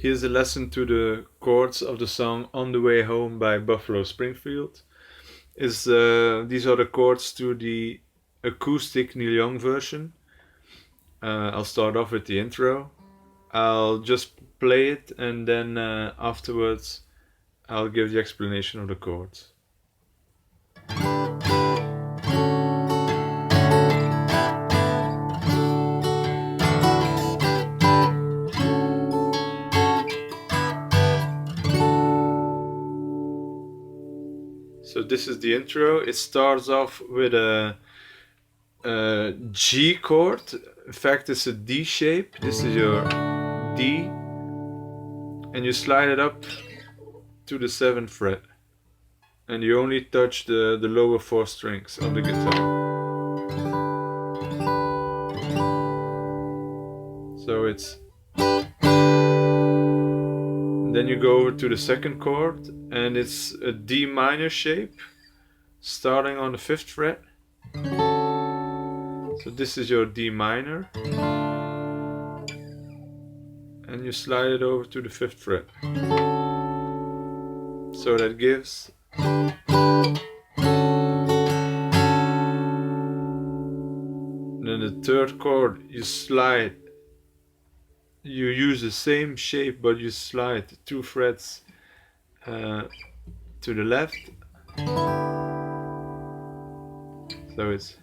Here's a lesson to the chords of the song On the Way Home by Buffalo Springfield. These are the chords to the acoustic Neil Young version. I'll start off with the intro. I'll just play it, and then afterwards I'll give the explanation of the chords. So this is the intro. It starts off with a G chord. In fact, it's a D shape. This is your D, and you slide it up to the 7th fret, and you only touch the lower 4 strings of the guitar. So it's, then you go over to the 2nd chord, and it's a D minor shape starting on the 5th fret. So this is your D minor, and you slide it over to the 5th fret. So that gives, then the 3rd chord you slide, you use the same shape but you slide 2 frets to the left. So it's,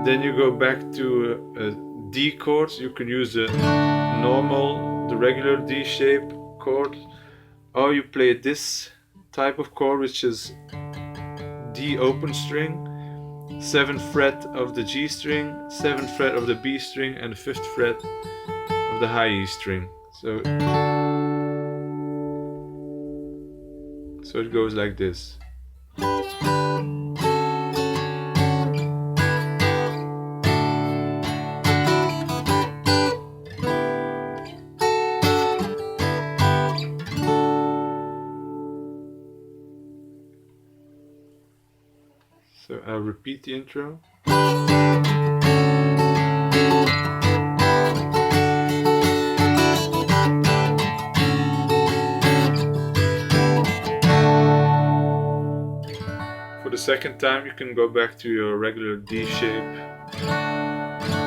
then you go back to a D chord. You can use the regular D shape chord, or you play this type of chord, which is D open string, 7th fret of the G string, 7th fret of the B string, and the 5th fret of the high E string. So it goes like this. So I'll repeat the intro. For the 2nd time you can go back to your regular D shape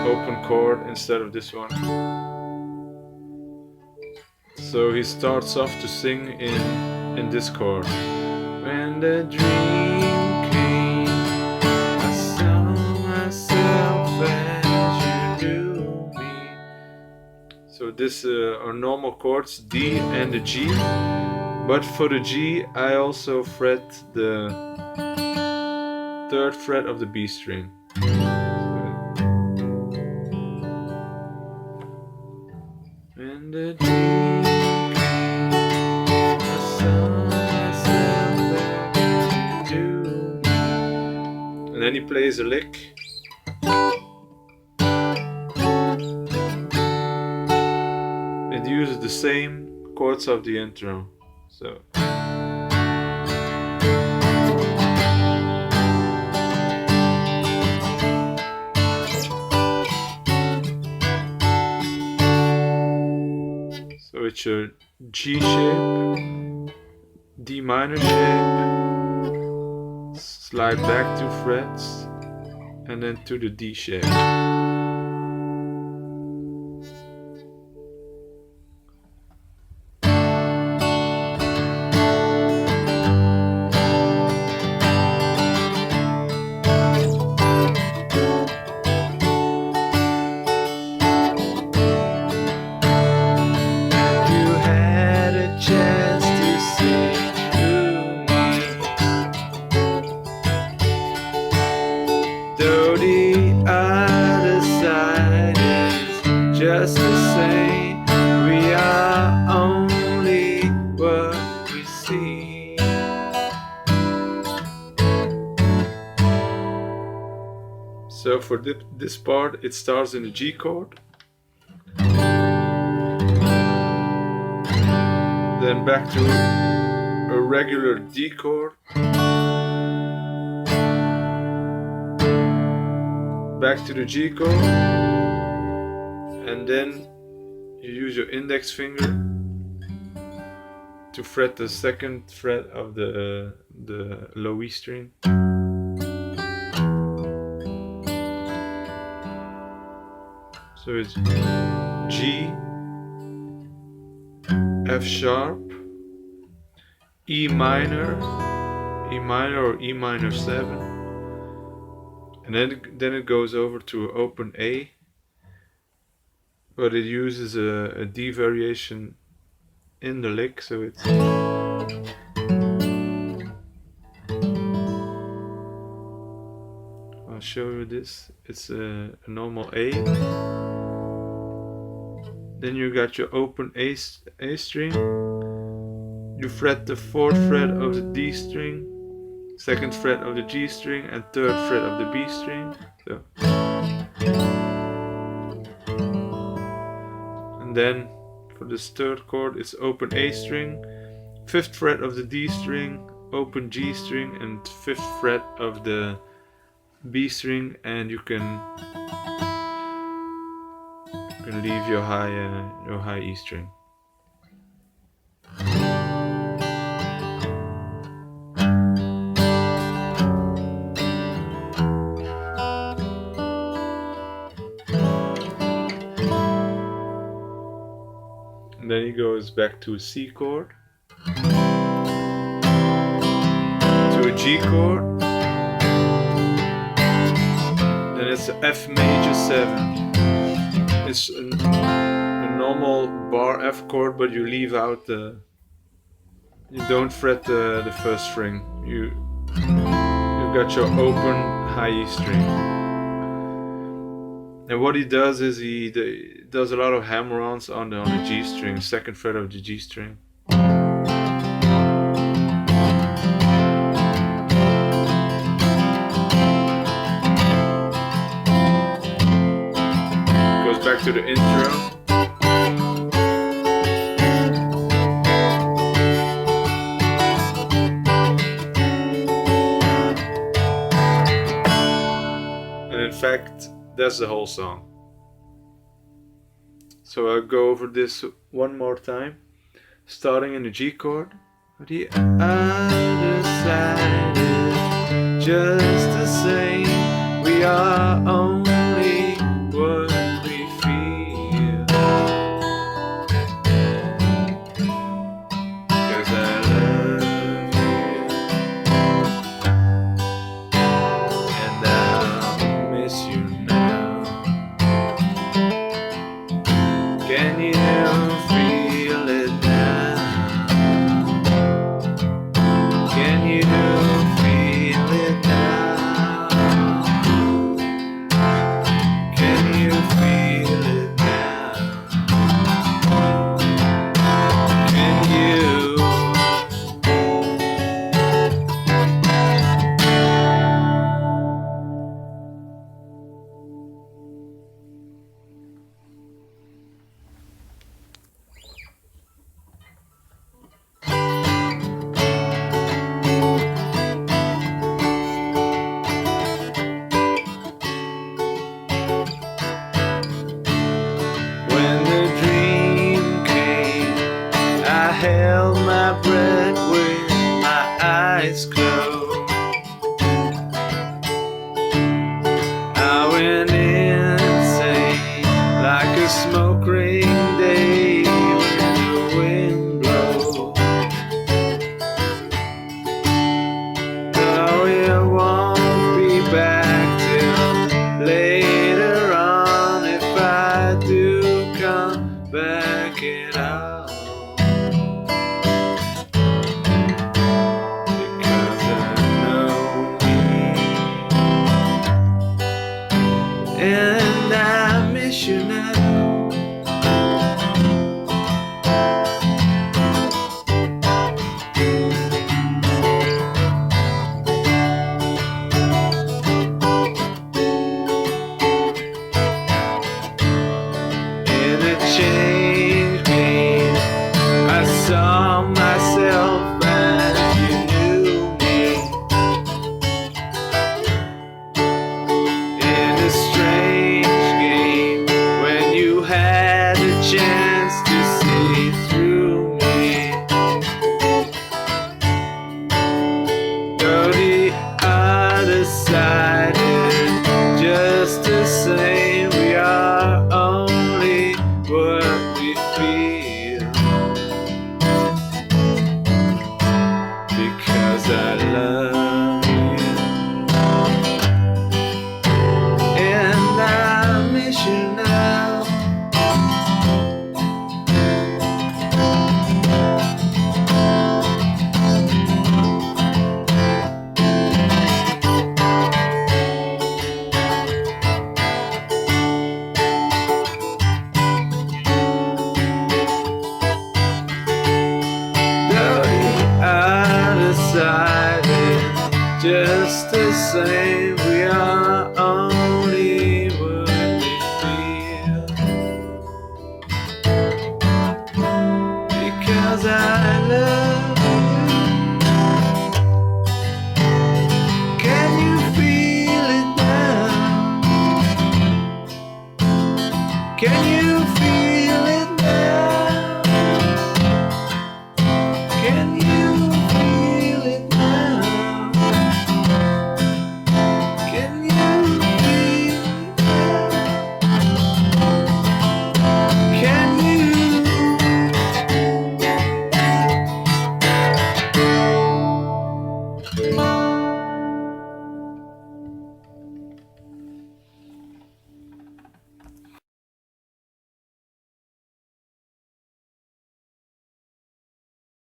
open chord instead of this one. So he starts off to sing in this chord. When the dream came, I saw myself as you knew me. So this are normal chords, D and the G. But for the G, I also fret the 3rd fret of the B string. When the dream came, I saw myself as you knew me. And then he plays a lick. It uses the same chords of the intro. So it's a G shape, D minor shape, slide back 2 frets, and then to the D shape. Though the other side is just the same, we are only what we see. So for this part, it starts in the G chord, then back to a regular D chord, back to the G chord, and then you use your index finger to fret the second fret of the low E string. So it's G, F sharp, E minor or E minor 7, and then it goes over to open A, but it uses a D variation in the lick, so it's I'll show you this. It's a normal A. Then you got your open A string. You fret the 4th fret of the D string, 2nd fret of the G string, and 3rd fret of the B string. So, and then for this 3rd chord, it's open A string, 5th fret of the D string, open G string, and 5th fret of the B string, and you can leave your high E string. And then he goes back to a C chord, to a G chord, then it's a F major 7. It's a normal bar F chord, but you leave out you don't fret the 1st string. You got your open high E string. And what he does is he does a lot of hammer-ons on the G string, 2nd fret of the G string. Goes back to the intro. And in fact, that's the whole song. So I'll go over this one more time, starting in the G chord. The other side is just the same. We are only what we feel. 'Cause I love you, and I'll miss you now. Can you feel it now? Can you feel it now? Can you feel it now? Can you? When the dream came, I held my breath with my eyes closed. I went insane like a smoke ring day when the wind blows. No, it won't be back till later on if I do come back at all. Because I know me, and I miss you now. In a change game, I saw myself as you knew me. In a decided just the same. We are only what we feel. Because I love